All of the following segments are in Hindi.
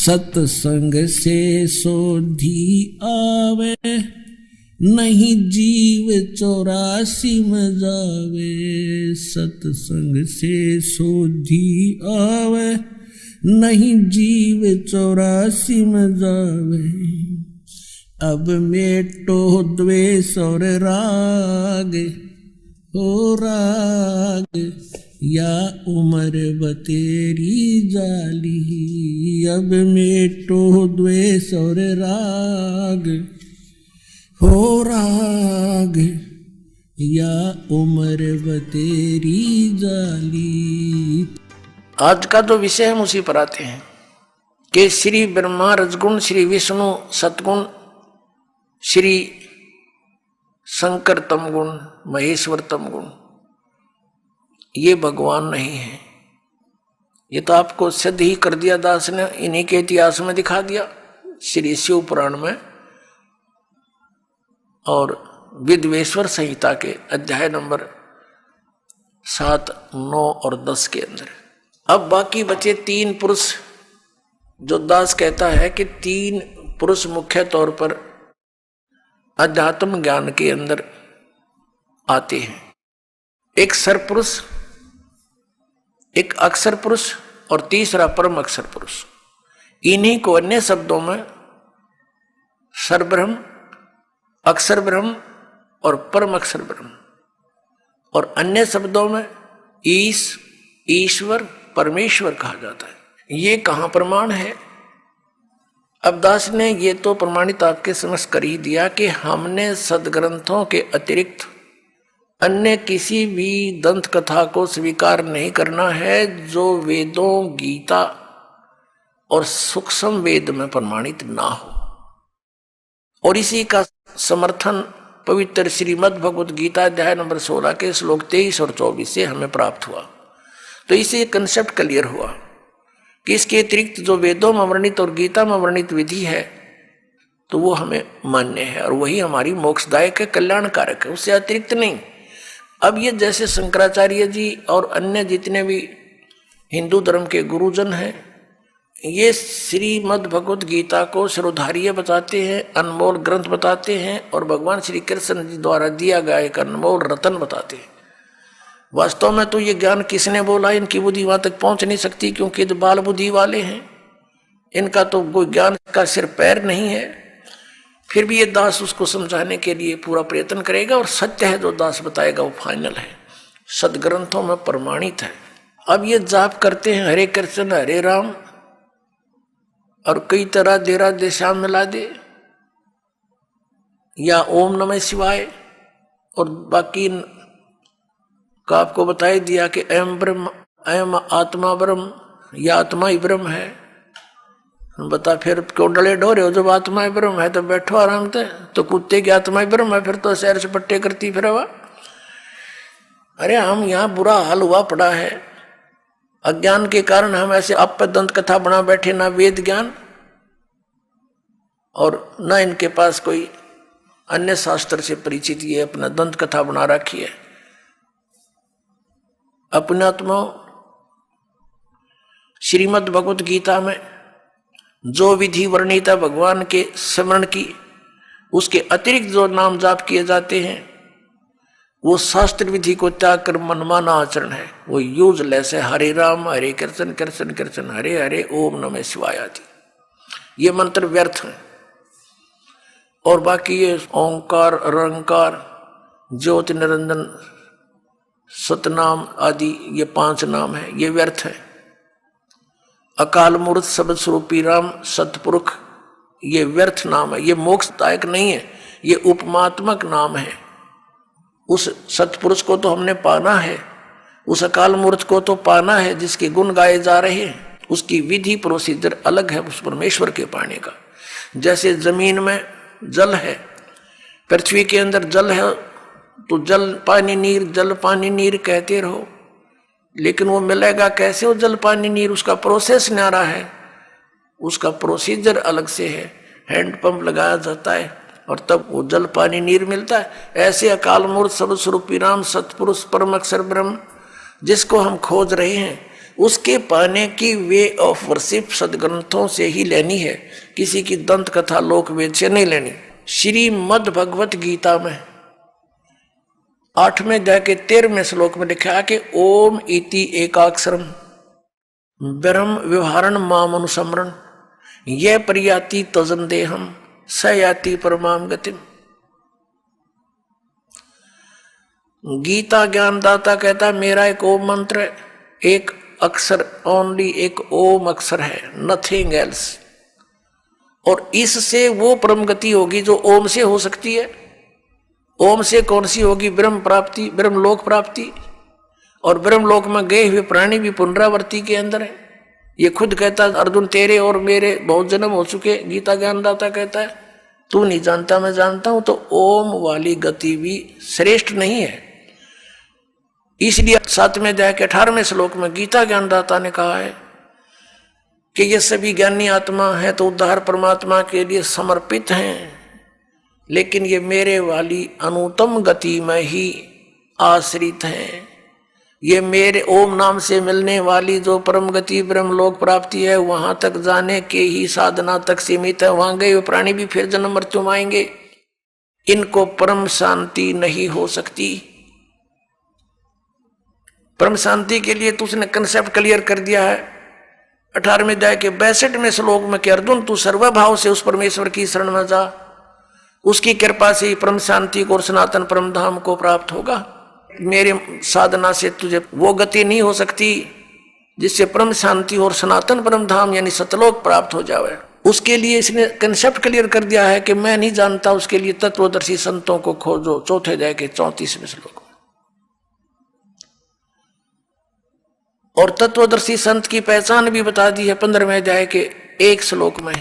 सत्संग से सोधी आवे, नहीं जीव 84 में जावे। सत्संग से सोधी आवे, नहीं जीव 84 में जावे। अब मेटो द्वेष और राग, हो राग या उम्र बतेरी जाली। अब मेटो द्वेष और राग, हो राग या उम्र बतेरी जाली। आज का जो विषय हम उसी पर आते हैं कि श्री ब्रह्मा रजगुण, श्री विष्णु सतगुण, श्री शंकर तमगुण, महेश्वर तमगुण, ये भगवान नहीं है। ये तो आपको सिद्ध ही कर दिया दास ने, इन्हीं के इतिहास में दिखा दिया श्री शिव पुराण में और विद्वेश्वर संहिता के अध्याय नंबर 7, 9 और 10 के अंदर। अब बाकी बचे 3 पुरुष, जो दास कहता है कि 3 पुरुष मुख्य तौर पर अध्यात्म ज्ञान के अंदर आते हैं। एक सरपुरुष, एक अक्षर पुरुष और तीसरा परम अक्षर पुरुष। इन्हीं को अन्य शब्दों में सरब्रह्म, अक्षर ब्रह्म और परम अक्षर ब्रह्म, और अन्य शब्दों में ईश्वर, परमेश्वर कहा जाता है। ये कहाँ प्रमाण है? अब दास ने ये तो प्रमाणित आपके समझ कर ही दिया कि हमने सदग्रंथों के अतिरिक्त अन्य किसी भी दंत कथा को स्वीकार नहीं करना है जो वेदों, गीता और सूक्ष्म वेद में प्रमाणित ना हो। और इसी का समर्थन पवित्र श्रीमद् भगवद गीता अध्याय नंबर 16 के श्लोक 23 और 24 से हमें प्राप्त हुआ। तो इससे कंसेप्ट क्लियर हुआ कि इसके अतिरिक्त जो वेदों में वर्णित और गीता में वर्णित विधि है तो वो हमें मान्य है और वही हमारी मोक्षदायक है, कल्याणकारक है, उससे अतिरिक्त नहीं। अब ये जैसे शंकराचार्य जी और अन्य जितने भी हिंदू धर्म के गुरुजन हैं, ये श्रीमद् भगवद गीता को शिरोधार्य बताते हैं, अनमोल ग्रंथ बताते हैं और भगवान श्री कृष्ण जी द्वारा दिया गया एक अनमोल रतन बताते हैं। वास्तव में तो ये ज्ञान किसने बोला, इनकी बुद्धि वहां तक पहुंच नहीं सकती, क्योंकि जो बाल बुद्धि वाले हैं इनका तो कोई ज्ञान का सिर पैर नहीं है। फिर भी ये दास उसको समझाने के लिए पूरा प्रयत्न करेगा और सत्य है जो दास बताएगा वो फाइनल है, सदग्रंथों में प्रमाणित है। अब ये जाप करते हैं हरे कृष्ण हरे राम और कई तरह देरा देशा मिला दे, या ओम नमः शिवाय, और बाकी का आपको बताई दिया कि अयम ब्रह्म, अयम आत्मा ब्रह्म, या आत्मा ही ब्रह्म है। बता फिर क्यों डले डोरे हो? जब आत्मा ही ब्रह्म है तो बैठो आराम से। तो कुत्ते की आत्मा ही ब्रह्म है, फिर तो सैर से पट्टे करती फिर हवा। अरे हम यहाँ बुरा हाल हुआ पड़ा है, अज्ञान के कारण हम ऐसे आप दंत कथा बना बैठे, ना वेद ज्ञान और ना इनके पास कोई अन्य शास्त्र से परिचित, ये अपना दंत कथा बना रखी है। अपने आत्मा श्रीमद् भगवद गीता में जो विधि वर्णित है भगवान के स्मरण की, उसके अतिरिक्त जो नाम जाप किए जाते हैं वो शास्त्र विधि को त्याग कर मनमाना आचरण है, वो यूजलेस है। हरे राम हरे कृष्ण कृष्ण कृष्ण हरे हरे, ओम नमः शिवाय आदि ये मंत्र व्यर्थ है। और बाकी ये ओंकार, अरंकार, ज्योति निरंजन, सतनाम आदि ये 5 नाम है, ये व्यर्थ है। अकाल मूर्त शब्द स्वरूपी राम सतपुरुष, ये व्यर्थ नाम है, ये मोक्षदायक नहीं है, ये उपमात्मक नाम है। उस सतपुरुष को तो हमने पाना है, उस अकाल मूर्त को तो पाना है जिसके गुण गाए जा रहे हैं। उसकी विधि प्रोसीजर अलग है उस परमेश्वर के पाने का। जैसे जमीन में जल है, पृथ्वी के अंदर जल है, तो जल पानी नीर, जल पानी नीर कहते रहो, लेकिन वो मिलेगा कैसे वो जल पानी नीर? उसका प्रोसेस न्यारा है, उसका प्रोसीजर अलग से है। हैंडपंप लगाया जाता है और तब वो जल पानी नीर मिलता है। ऐसे अकाल मूर्त शब्द स्वरूपी राम सतपुरुष परम अक्षर ब्रह्म जिसको हम खोज रहे हैं, उसके पाने की वे ऑफ वर्शिप सदग्रंथों से ही लेनी है, किसी की दंत कथा लोक वेद से नहीं लेनी। श्रीमद् भगवत गीता में 8वें अध्याय के 13वें श्लोक में लिखा है कि ओम इति एकाक्षरम ब्रह्म व्यवहारण माम अनुसमरण यह प्रयाति तजन देहम स याति परमाम गतिम। गीता ज्ञानदाता कहता मेरा एक ओम मंत्र है, एक अक्षर, ओनली एक ओम अक्षर है, नथिंग एल्स, और इससे वो परम गति होगी जो ओम से हो सकती है। ओम से कौन सी होगी? ब्रह्म प्राप्ति, ब्रह्म लोक प्राप्ति। और ब्रह्म लोक में गए हुए प्राणी भी पुनरावृत्ति के अंदर है। ये खुद कहता अर्जुन तेरे और मेरे बहुत जन्म हो चुके। गीता ज्ञानदाता कहता है तू नहीं जानता मैं जानता हूं। तो ओम वाली गति भी श्रेष्ठ नहीं है। इसलिए 7वें अध्याय के 18वें श्लोक में गीता ज्ञानदाता ने कहा है कि ये सभी ज्ञानी आत्मा है तो उद्धार परमात्मा के लिए समर्पित हैं, लेकिन ये मेरे वाली अनुत्तम गति में ही आश्रित हैं। ये मेरे ओम नाम से मिलने वाली जो परम गति ब्रह्मलोक प्राप्ति है वहां तक जाने के ही साधना तक सीमित है। वहां गए हुए प्राणी भी फिर जन्म मृत्यु में आएंगे, इनको परम शांति नहीं हो सकती। परम शांति के लिए तो उसने कंसेप्ट क्लियर कर दिया है 18वें अध्याय के 62वें श्लोक में कि अर्जुन तू सर्वभाव से उस परमेश्वर की शरण में जा, उसकी कृपा से ही परम शांति को और सनातन परम धाम को प्राप्त होगा। मेरे साधना से तुझे वो गति नहीं हो सकती जिससे परम शांति और सनातन परम धाम यानी सतलोक प्राप्त हो जावे। उसके लिए इसने कंसेप्ट क्लियर कर दिया है कि मैं नहीं जानता, उसके लिए तत्वदर्शी संतों को खोजो। चौथे अध्याय के 34वें श्लोक। और तत्वदर्शी संत की पहचान भी बता दी है 15वें अध्याय के 1 श्लोक में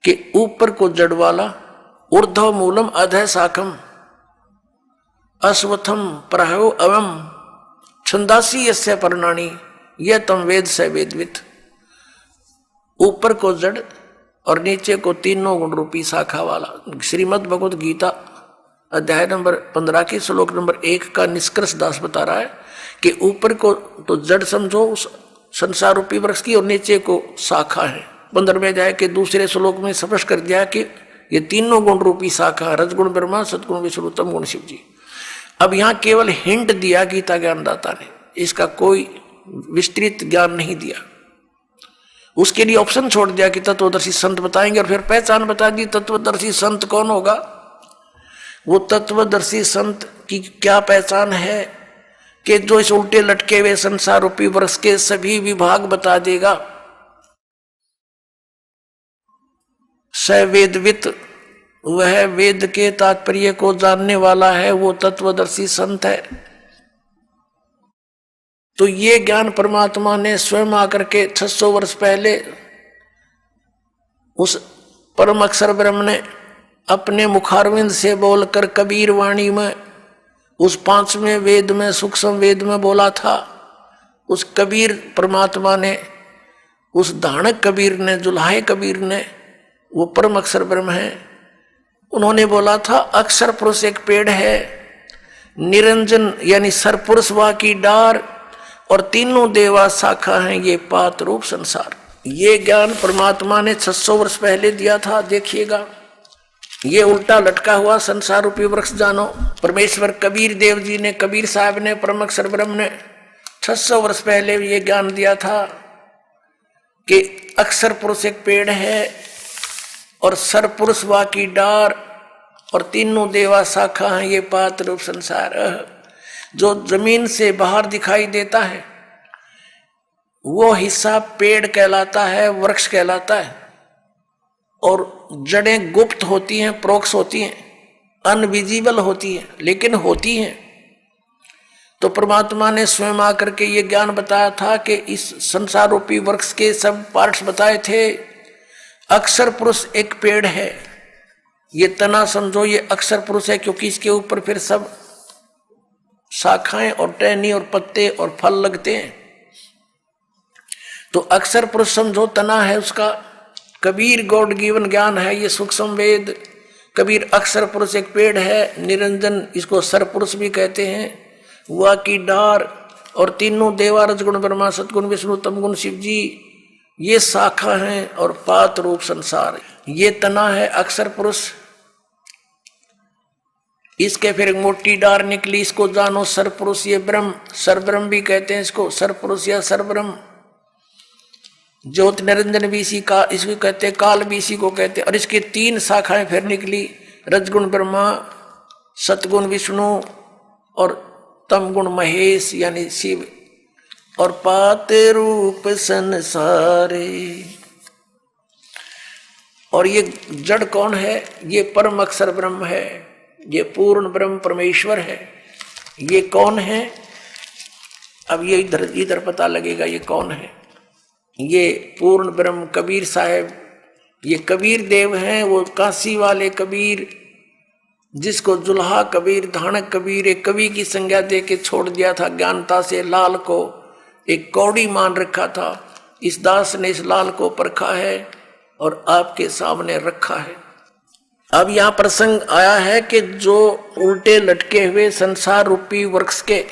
कि ऊपर को जड़ वाला, ऊर्ध्व मूलम अधः शाखम, अश्वत्थम प्रहो अवम, छंदासी यस्य पर्णानि यह तम वेद से वेदवित। ऊपर को जड़ और नीचे को तीनों गुण रूपी शाखा वाला। श्रीमद् भगवत गीता अध्याय नंबर 15 के श्लोक नंबर 1 का निष्कर्ष दास बता रहा है कि ऊपर को तो जड़ समझो उस संसार रूपी वृक्ष की, और नीचे को शाखा है। 15वें अध्याय के दूसरे श्लोक में स्पष्ट कर दिया कि ये तीनों गुण रूपी शाखा, रजगुण ब्रह्मा, सतगुण विष्णु, तम गुण शिव जी। अब यहां केवल हिंट दिया गीता ज्ञानदाता ने, इसका कोई विस्तृत ज्ञान नहीं दिया। उसके लिए ऑप्शन छोड़ दिया कि तत्वदर्शी संत बताएंगे, और फिर पहचान बता दी। तत्वदर्शी संत कौन होगा? वो तत्वदर्शी संत की क्या पहचान है कि जो इस उल्टे लटके हुए संसार रूपी वृक्ष के सभी विभाग बता देगा। सवेदवित, वह वेद के तात्पर्य को जानने वाला है, वो तत्वदर्शी संत है। तो ये ज्ञान परमात्मा ने स्वयं आकर के 600 वर्ष पहले उस परम अक्षर ब्रह्म ने अपने मुखारविंद से बोलकर कबीर वाणी में उस 5वें वेद में सूक्ष्म वेद में बोला था। उस कबीर परमात्मा ने, उस धाणक कबीर ने, जुल्हाए कबीर ने, वो परम अक्षर ब्रह्म है, उन्होंने बोला था अक्षर पुरुष एक पेड़ है, निरंजन यानी सरपुरुष वा की डार, और तीनों देवा शाखा हैं ये पात रूप संसार। ये ज्ञान परमात्मा ने 600 वर्ष पहले दिया था। देखिएगा ये उल्टा लटका हुआ संसार रूपी वृक्ष जानो। परमेश्वर कबीर देव जी ने, कबीर साहब ने, परम अक्षर ब्रह्म ने 600 वर्ष पहले ये ज्ञान दिया था कि अक्षर पुरुष एक पेड़ है और सरपुरुष वा की डार और तीनों देवा शाखा हैं ये पात रूप संसार। जो जमीन से बाहर दिखाई देता है वो हिस्सा पेड़ कहलाता है, वृक्ष कहलाता है, और जड़ें गुप्त होती हैं, प्रोक्ष होती हैं, अनविजिबल होती हैं, लेकिन होती हैं। तो परमात्मा ने स्वयं आकर के ये ज्ञान बताया था कि इस संसार रूपी वृक्ष के सब पार्ट्स बताए थे। अक्षर पुरुष एक पेड़ है, ये तना समझो ये अक्षर पुरुष है, क्योंकि इसके ऊपर फिर सब शाखाएं और टहनी और पत्ते और फल लगते हैं। तो अक्षर पुरुष समझो तना है उसका। कबीर गॉड गिवन ज्ञान है ये सूक्ष्म वेद। कबीर अक्षर पुरुष एक पेड़ है, निरंजन इसको सर पुरुष भी कहते हैं, वह की डार और तीनों देवा रजगुण ब्रह्मा सतगुण विष्णु तमगुण शिव जी ये शाखा हैं, और पात रूप संसार ये तना है अक्षर पुरुष। इसके फिर एक मोटी डार निकली, इसको जानो सरपुरुष, ये ब्रह्म सरब्रह्म भी कहते हैं इसको, सरपुरुष या सरब्रह्म। ज्योत निरंजन भी इसी का इसको कहते हैं, काल भी इसी को कहते हैं। और इसकी 3 शाखाएं फिर निकली, रजगुण ब्रह्मा, सतगुण विष्णु और तमगुण महेश यानी शिव, और पाते रूप संसारे। और ये जड़ कौन है? ये परम अक्षर ब्रह्म है, ये पूर्ण ब्रह्म परमेश्वर है। ये कौन है? अब ये इधर इधर पता लगेगा ये कौन है। ये पूर्ण ब्रह्म कबीर साहब, ये कबीर देव हैं, वो काशी वाले कबीर जिसको जुल्हा कबीर धानक कबीर एक कवि की संज्ञा दे के छोड़ दिया था। ज्ञानता से लाल को एक कौड़ी मान रखा था। इस दास ने इस लाल को परखा है और आपके सामने रखा है। अब यहाँ प्रसंग आया है कि जो उल्टे लटके हुए संसार रूपी वृक्ष के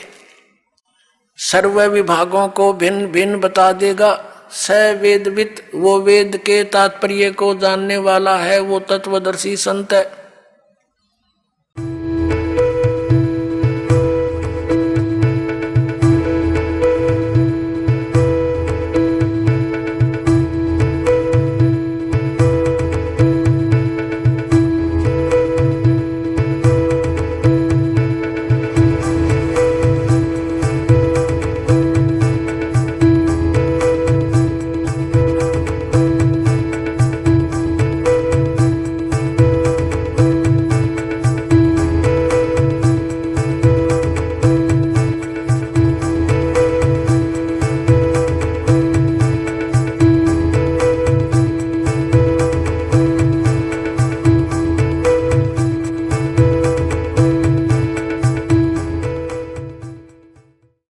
सर्व विभागों को भिन्न भिन्न बता देगा। स वेदवित, वो वेद के तात्पर्य को जानने वाला है, वो तत्वदर्शी संत है।